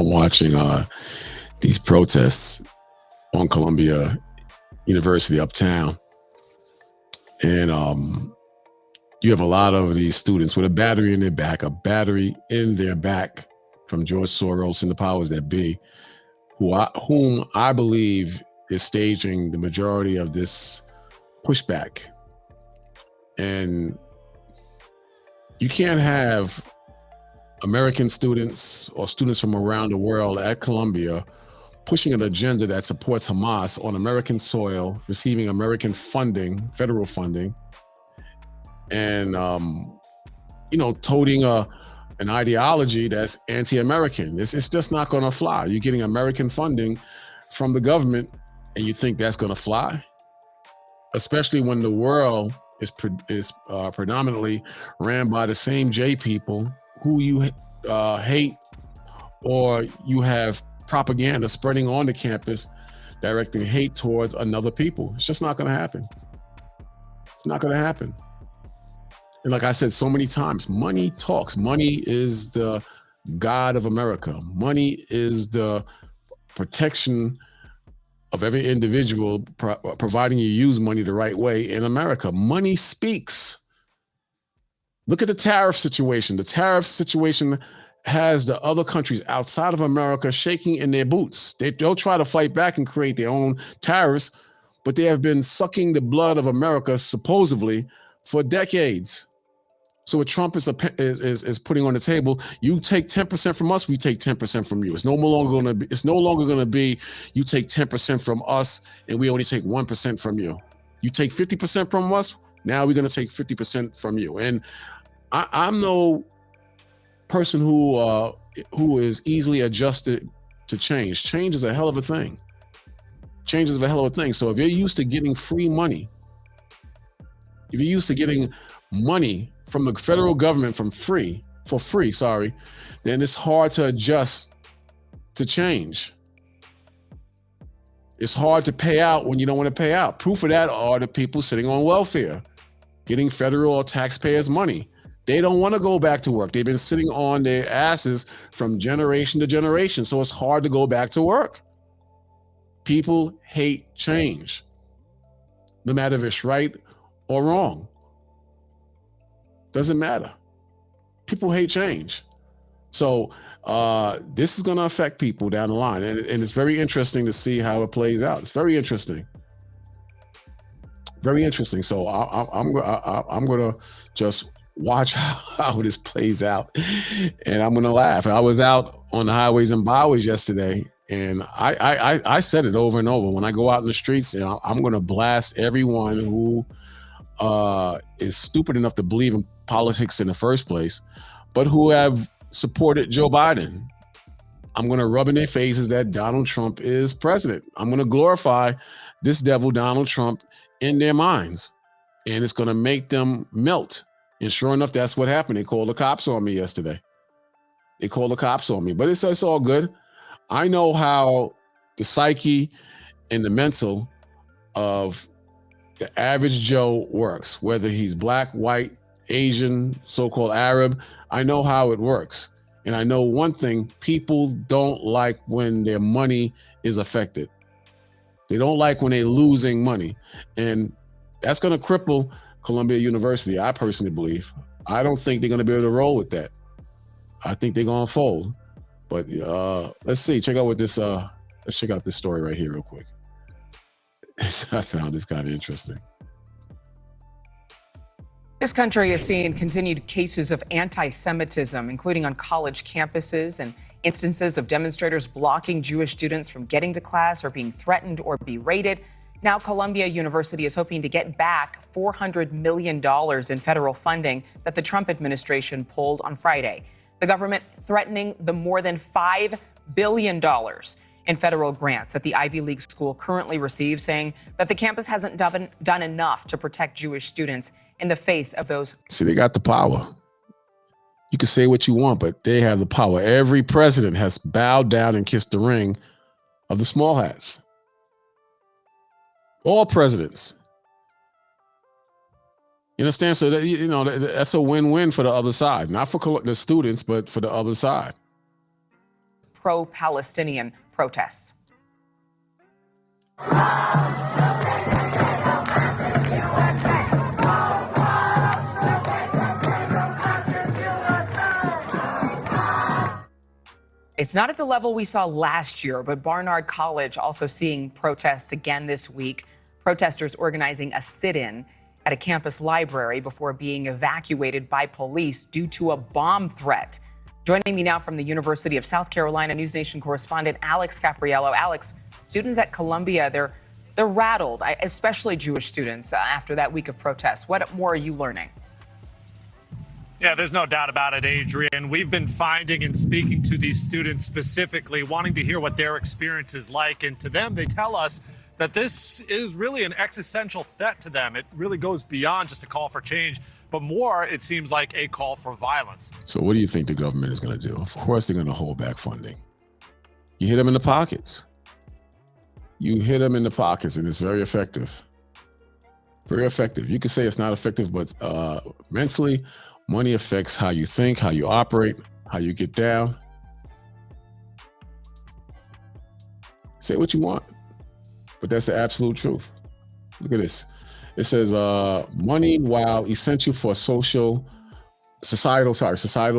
I'm watching these protests on Columbia University uptown, and you have a lot of these students with a battery in their back from George Soros and the powers that be, whom I believe is staging the majority of this pushback. And you can't have American students or students from around the world at Columbia pushing an agenda that supports Hamas on American soil, receiving American funding, federal funding, and toting an ideology that's anti-American. It's just not going to fly. You're getting American funding from the government, and you think that's going to fly? Especially when the world is predominantly ran by the same J people who you hate, or you have propaganda spreading on the campus directing hate towards another people. It's just not going to happen. It's not going to happen. And like I said so many times, money talks. Money is the God of America. Money is the protection of every individual, providing you use money the right way in America. Money speaks. Look at the tariff situation. The tariff situation has the other countries outside of America shaking in their boots. They'll try to fight back and create their own tariffs, but they have been sucking the blood of America supposedly for decades. So what Trump is putting on the table, you take 10% from us, we take 10% from you. It's no longer going to be you take 10% from us and we only take 1% from you. You take 50% from us, now we're going to take 50% from you. And I'm no person who is easily adjusted to change. Change is a hell of a thing. Change is a hell of a thing. So if you're used to getting free money, if you're used to getting money from the federal government for free, then it's hard to adjust to change. It's hard to pay out when you don't want to pay out. Proof of that are the people sitting on welfare, getting federal or taxpayers' money. They don't want to go back to work. They've been sitting on their asses from generation to generation, so it's hard to go back to work. People hate change, no matter if it's right or wrong. Doesn't matter. People hate change. So this is going to affect people down the line. And it's very interesting to see how it plays out. It's very interesting. Very interesting. So I'm going to just watch how this plays out. And I'm going to laugh. I was out on the highways and byways yesterday, and I said it over and over. When I go out in the streets, I'm going to blast everyone who is stupid enough to believe in politics in the first place, but who have supported Joe Biden. I'm going to rub in their faces that Donald Trump is president. I'm going to glorify this devil, Donald Trump, in their minds, and it's going to make them melt. And sure enough, that's what happened. They called the cops on me yesterday. But it's all good. I know how the psyche and the mental of the average Joe works, whether he's black, white, Asian, so-called Arab. I know how it works. And I know one thing, people don't like when their money is affected. They don't like when they're losing money. And that's going to cripple Columbia University, I personally believe. I don't think they're going to be able to roll with that. I think they're going to fold. But let's see, check out what this, let's check out this story right here real quick. I found this kind of interesting. This country is seeing continued cases of anti-Semitism, including on college campuses, and instances of demonstrators blocking Jewish students from getting to class or being threatened or berated. Now, Columbia University is hoping to get back $400 million in federal funding that the Trump administration pulled on Friday. The government threatening the more than $5 billion in federal grants that the Ivy League school currently receives, saying that the campus hasn't done enough to protect Jewish students in the face of those. See, they got the power. You can say what you want, but they have the power. Every president has bowed down and kissed the ring of the small hats. All presidents. You understand? So that, that's a win-win for the other side. Not for the students, but for the other side. pro-Palestinian protests. It's not at the level we saw last year, but Barnard College also seeing protests again this week. Protesters organizing a sit-in at a campus library before being evacuated by police due to a bomb threat. Joining me now from the University of South Carolina, News Nation correspondent Alex Capriello. Alex, students at Columbia, they're rattled, especially Jewish students, after that week of protests. What more are you learning? Yeah, there's no doubt about it, Adrian. We've been finding and speaking to these students specifically, wanting to hear what their experience is like. And to them, they tell us that this is really an existential threat to them. It really goes beyond just a call for change, but more, it seems like a call for violence. So what do you think the government is going to do? Of course, they're going to hold back funding. You hit them in the pockets. You hit them in the pockets, and it's very effective. Very effective. You could say it's not effective, but mentally, money affects how you think, how you operate, how you get down. Say what you want, but that's the absolute truth. Look at this. It says money, while essential for societal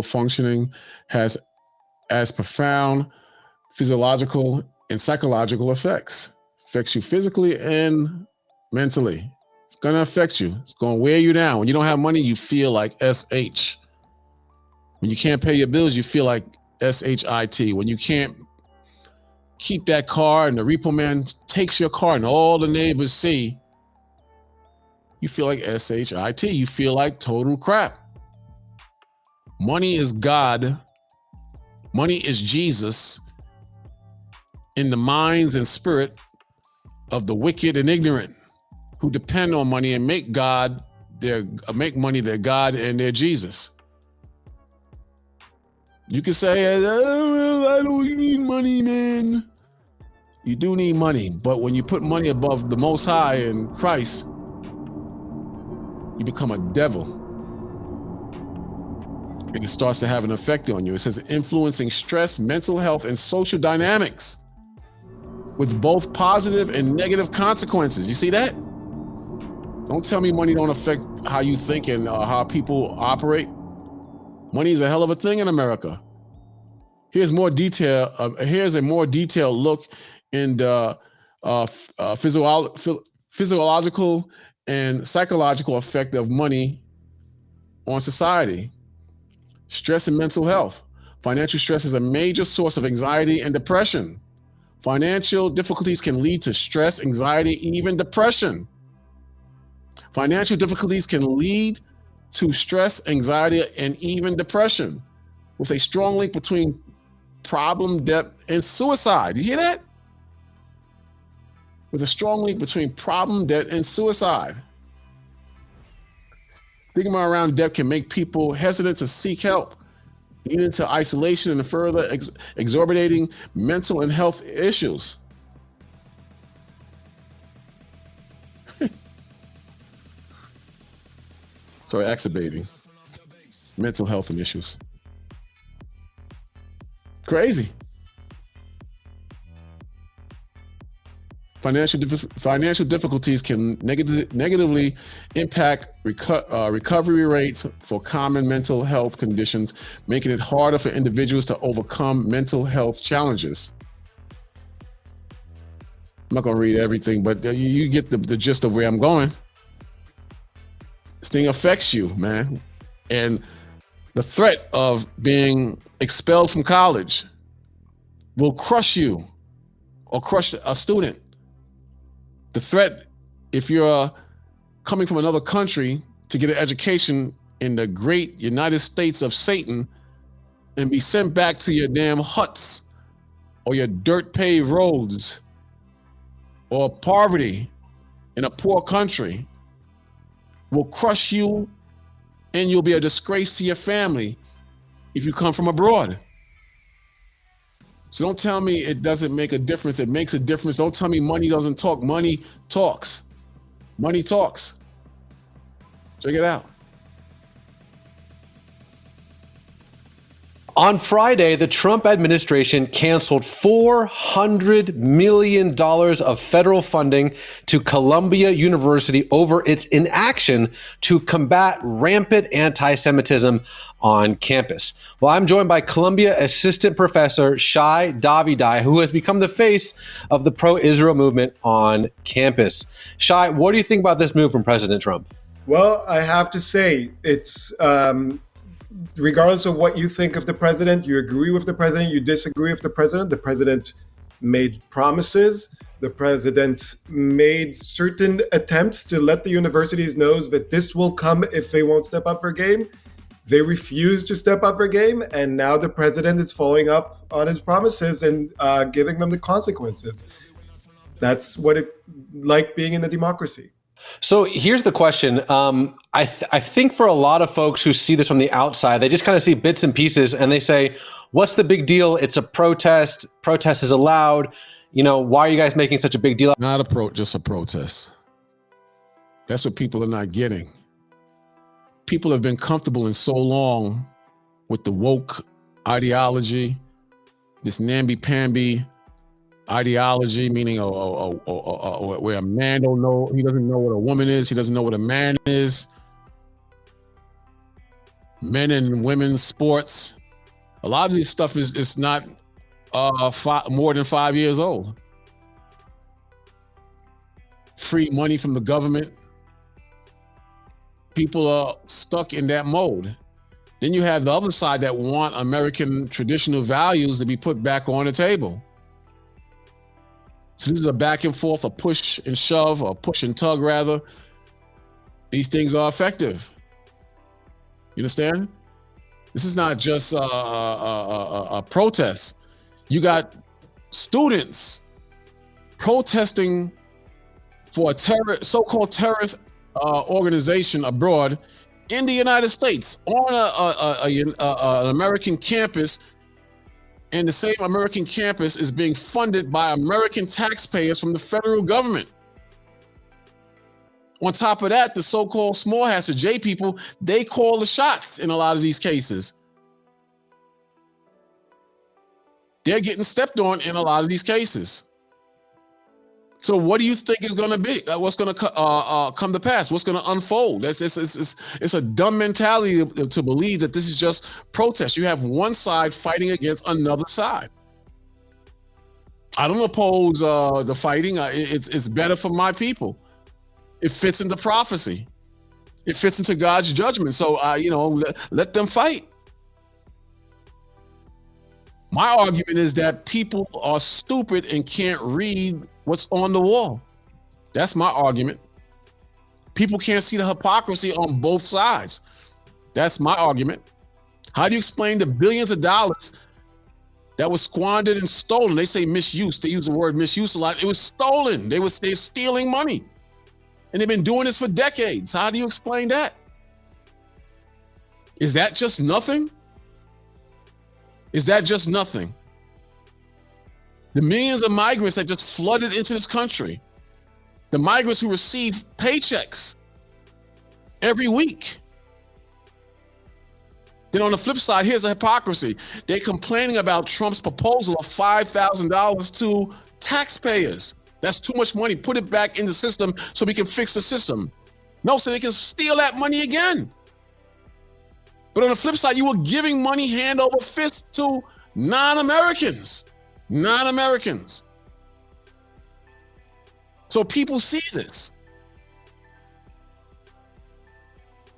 functioning, has as profound physiological and psychological effects. Affects you physically and mentally. It's going to affect you. It's going to wear you down. When you don't have money, you feel like SH. When you can't pay your bills, you feel like SHIT. When you can't keep that car and the repo man takes your car and all the neighbors see, you feel like SHIT. You feel like total crap. Money is God. Money is Jesus in the minds and spirit of the wicked and ignorant who depend on money and make money their God and their Jesus. You can say, I don't need money, man. You do need money, but when you put money above the Most High and Christ, you become a devil. And it starts to have an effect on you. It says influencing stress, mental health, and social dynamics with both positive and negative consequences. You see that? Don't tell me money don't affect how you think and how people operate. Money is a hell of a thing in America. Here's a more detailed look in the physiological and psychological effect of money on society. Stress and mental health. Financial stress is a major source of anxiety and depression. Financial difficulties can lead to stress, anxiety, even depression. Financial difficulties can lead to stress, anxiety, and even depression, with a strong link between problem, debt, and suicide. You hear that? With a strong link between problem, debt, and suicide. Stigma around debt can make people hesitant to seek help, leading to isolation and further exacerbating mental and health issues. Sorry, exacerbating mental health and issues. Crazy. Financial difficulties can negatively impact recovery rates for common mental health conditions, making it harder for individuals to overcome mental health challenges. I'm not going to read everything, but you get the gist of where I'm going. This thing affects you, man. And the threat of being expelled from college will crush you or crush a student. The threat, if you're coming from another country to get an education in the great United States of Satan and be sent back to your damn huts or your dirt paved roads or poverty in a poor country, will crush you, and you'll be a disgrace to your family if you come from abroad. So don't tell me it doesn't make a difference. It makes a difference. Don't tell me money doesn't talk. Money talks. Money talks. Check it out. On Friday, the Trump administration canceled $400 million of federal funding to Columbia University over its inaction to combat rampant anti-Semitism on campus. Well, I'm joined by Columbia Assistant Professor Shai Davidai, who has become the face of the pro-Israel movement on campus. Shai, what do you think about this move from President Trump? Well, I have to say, it's regardless of what you think of the president, you agree with the president, you disagree with the president made promises. The president made certain attempts to let the universities know that this will come if they won't step up their game. They refused to step up their game, and now the president is following up on his promises and giving them the consequences. That's what it's like being in a democracy. So here's the question. I think for a lot of folks who see this from the outside, they just kind of see bits and pieces and they say, what's the big deal? It's a protest. Protest is allowed. Why are you guys making such a big deal? Not just a protest. That's what people are not getting. People have been comfortable in so long with the woke ideology, this namby-pamby ideology, meaning where a man don't know, he doesn't know what a woman is, he doesn't know what a man is. Men and women's sports. A lot of this stuff is not more than 5 years old. Free money from the government. People are stuck in that mode. Then you have the other side that want American traditional values to be put back on the table. So this is a back and forth, a push and shove, or push and tug rather. These things are effective. You understand? This is not just a protest. You got students protesting for a so-called terrorist organization abroad in the United States on an American campus. And the same American campus is being funded by American taxpayers from the federal government. On top of that, the so-called small hats or J people, they call the shots in a lot of these cases. They're getting stepped on in a lot of these cases. So what do you think is going to be? What's going to come to pass? What's going to unfold? It's a dumb mentality to believe that this is just protest. You have one side fighting against another side. I don't oppose the fighting. It's better for my people. It fits into prophecy. It fits into God's judgment. So let them fight. My argument is that people are stupid and can't read what's on the wall. That's my argument. People can't see the hypocrisy on both sides. That's my argument. How do you explain the billions of dollars that was squandered and stolen? They say misuse. They use the word misuse a lot. It was stolen. They're stealing money. And they've been doing this for decades. How do you explain that? Is that just nothing? Is that just nothing? The millions of migrants that just flooded into this country, the migrants who receive paychecks every week. Then on the flip side, here's the hypocrisy. They're complaining about Trump's proposal of $5,000 to taxpayers. That's too much money. Put it back in the system so we can fix the system. No, so they can steal that money again. But on the flip side, you were giving money hand over fist to non-Americans. Non-Americans. So people see this.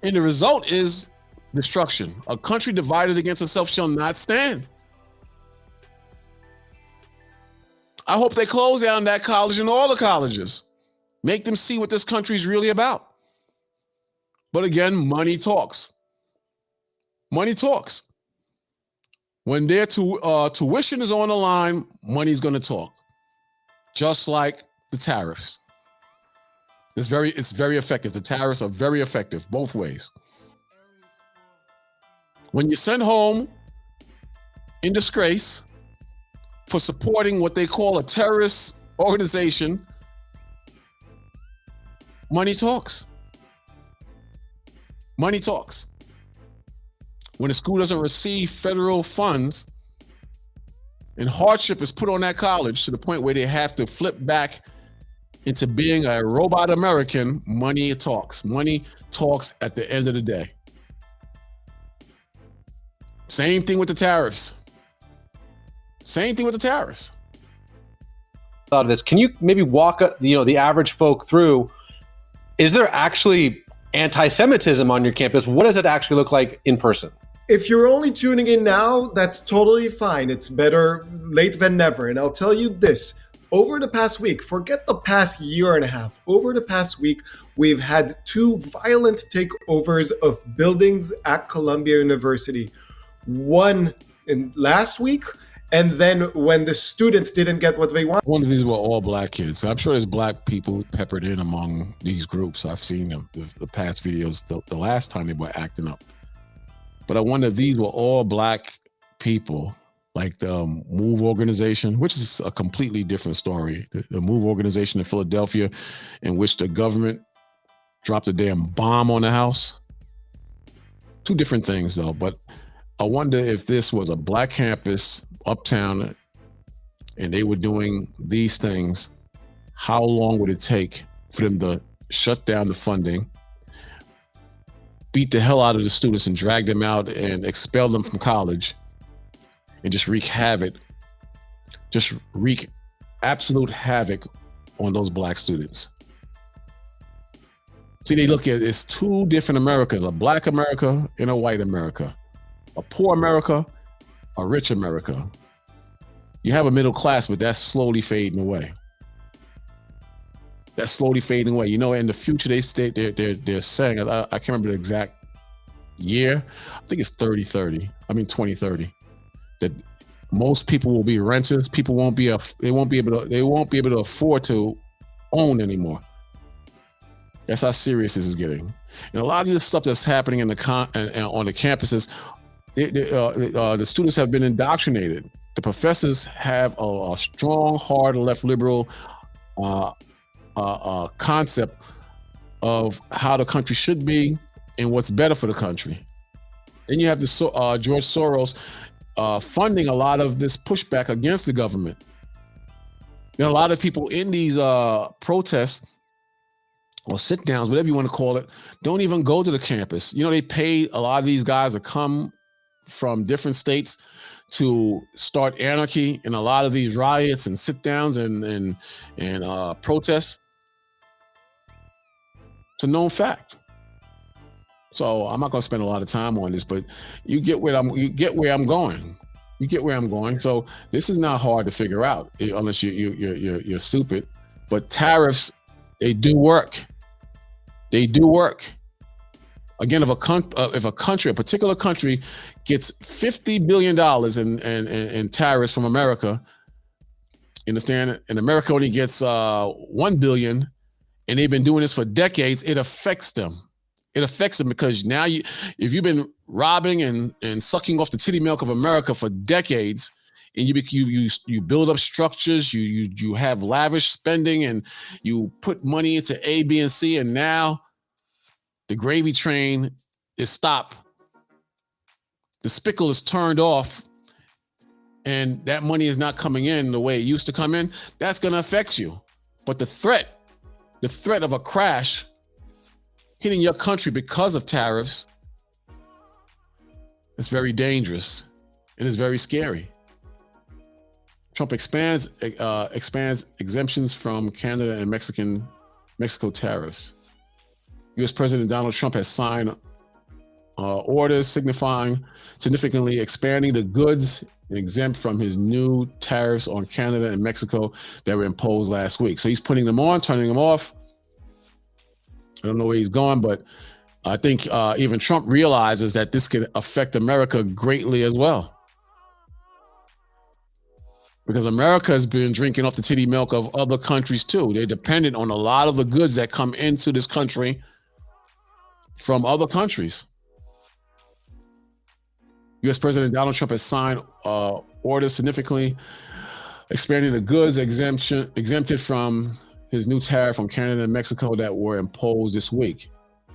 And the result is destruction. A country divided against itself shall not stand. I hope they close down that college and all the colleges. Make them see what this country is really about. But again, money talks. Money talks. When their tuition is on the line, money's going to talk. Just like the tariffs. It's very effective. The tariffs are very effective both ways. When you send home in disgrace for supporting what they call a terrorist organization, money talks. Money talks. when a school doesn't receive federal funds and hardship is put on that college to the point where they have to flip back into being a robot American, money talks. Money talks at the end of the day. Same thing with the tariffs. Same thing with the tariffs. Out of this, can you maybe walk the average folk through? Is there actually anti-Semitism on your campus? What does it actually look like in person? If you're only tuning in now, that's totally fine. It's better late than never. And I'll tell you this, over the past week, forget the past year and a half, over the past week, we've had 2 violent takeovers of buildings at Columbia University. One in last week, and then when the students didn't get what they wanted. One of these were all black kids. So I'm sure there's black people peppered in among these groups. I've seen them, the past videos, the last time they were acting up. But I wonder if these were all black people, like the MOVE organization, which is a completely different story. The MOVE organization in Philadelphia, in which the government dropped a damn bomb on the house. 2 different things though, but I wonder if this was a black campus uptown and they were doing these things, how long would it take for them to shut down the funding, beat the hell out of the students and drag them out and expel them from college and just wreak absolute havoc on those black students. See, they look at it's 2 different Americas, a black America and a white America, a poor America, a rich America. You have a middle class, but that's slowly fading away. That's slowly fading away. You know, in the future, they're saying, I can't remember the exact year. I think it's 2030. That most people will be renters. People won't be able to afford to own anymore. That's how serious this is getting. And a lot of this stuff that's happening on the campuses, the students have been indoctrinated. The professors have a strong, hard left liberal concept of how the country should be and what's better for the country. Then you have George Soros funding a lot of this pushback against the government. There are a lot of people in these protests or sit downs, whatever you want to call it, don't even go to the campus. You know, they pay a lot of these guys to come from different states to start anarchy in a lot of these riots and sit downs and protests. It's a known fact. So I'm not going to spend a lot of time on this, but you get where I'm going. You get where I'm going. So this is not hard to figure out unless you're stupid. But tariffs, they do work. They do work. Again, if a particular country gets $50 billion in tariffs from America, you understand? And America only gets $1 billion, and they've been doing this for decades, it affects them. It affects them because now if you've been robbing and sucking off the titty milk of America for decades, and you build up structures, you have lavish spending, and you put money into A, B, and C, and now the gravy train is stopped. The spigot is turned off, and that money is not coming in the way it used to come in. That's going to affect you. But the threat of a crash hitting your country because of tariffs is very dangerous and is very scary. Trump expands exemptions from Canada and Mexico tariffs. U.S. President Donald Trump has signed orders significantly expanding the goods exempt from his new tariffs on Canada and Mexico that were imposed last week. So he's putting them on, turning them off. I don't know where he's going, but I think even Trump realizes that this could affect America greatly as well. Because America has been drinking off the titty milk of other countries too. They're dependent on a lot of the goods that come into this country from other countries. U.S. President Donald Trump has signed orders significantly expanding the goods exempted from his new tariff on Canada and Mexico that were imposed this week.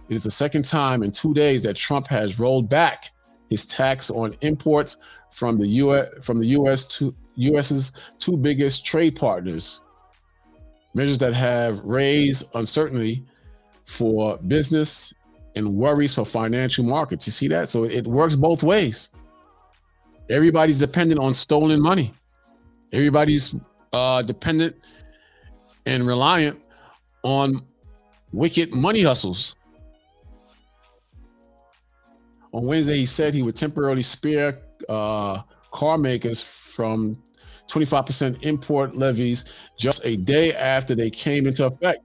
It is the second time in 2 days that Trump has rolled back his tax on imports from the US's two biggest trade partners. Measures that have raised uncertainty for business and worries for financial markets. You see that? So it works both ways. Everybody's dependent on stolen money. Everybody's dependent and reliant on wicked money hustles. On Wednesday, he said he would temporarily spare car makers from 25% import levies just a day after they came into effect.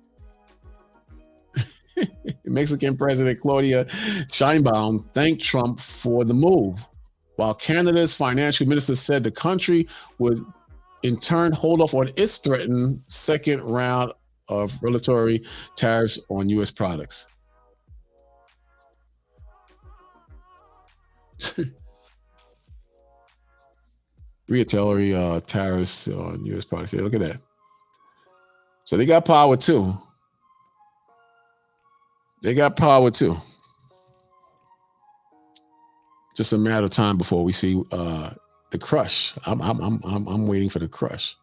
Mexican President Claudia Sheinbaum thanked Trump for the move, while Canada's financial minister said the country would in turn hold off on its threatened second round of retaliatory tariffs on U.S. products. Retaliatory tariffs on U.S. products. Yeah, look at that. So they got power too. They got power too. Just a matter of time before we see the crush. I'm waiting for the crush.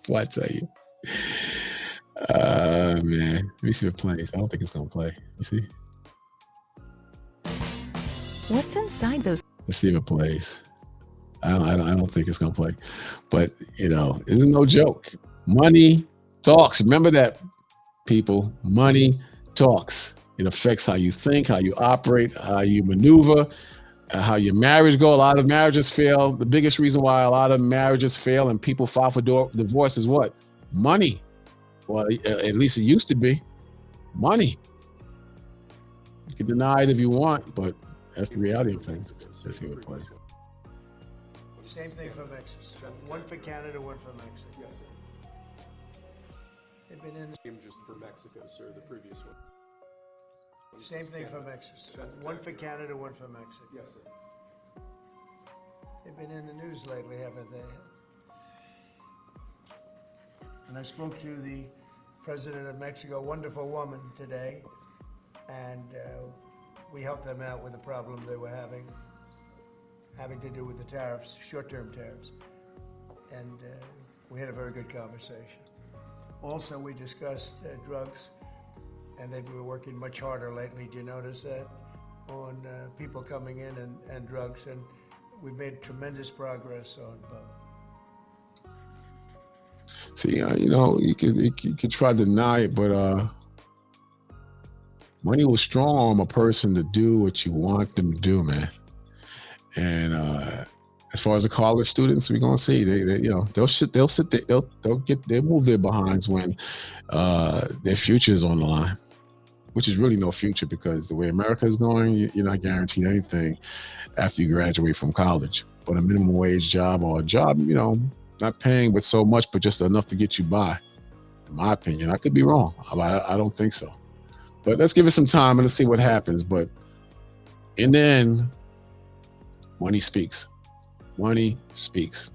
What I tell you? Man, let me see if it plays. I don't think it's gonna play. You see? What's inside those? Let's see if it plays. I don't think it's gonna play, but you know, it's no joke. Money talks. Remember that, people. Money talks. It affects how you think, how you operate, how you maneuver, how your marriage go. A lot of marriages fail. The biggest reason why a lot of marriages fail and people file for divorce is what? Money. Well, at least it used to be. Money. You can deny it if you want, but that's the reality of things. Let's see what it plays. Same thing for Mexico. One for Canada, one for Mexico. Yes, sir. They've been in. Just for Mexico, sir, the previous one. Same thing for Mexico. One for Canada, one for Mexico. Yes, sir. They've been in the news lately, haven't they? And I spoke to the president of Mexico, wonderful woman, today, and we helped them out with the problem they were having to do with the tariffs, short-term tariffs. And we had a very good conversation. Also, we discussed drugs, and they've been working much harder lately. Do you notice that? On people coming in and drugs, and we've made tremendous progress on both. See, you know, you could try to deny it, but money will strong arm a person to do what you want them to do, man. And as far as the college students, we're gonna see they you know they'll move their behinds when their future is on the line, which is really no future because the way America is going, you're not guaranteed anything after you graduate from college. But a minimum wage job or a job, you know, not paying but so much, but just enough to get you by. In my opinion, I could be wrong. I don't think so. But let's give it some time and let's see what happens. But in the end, money speaks. Money speaks.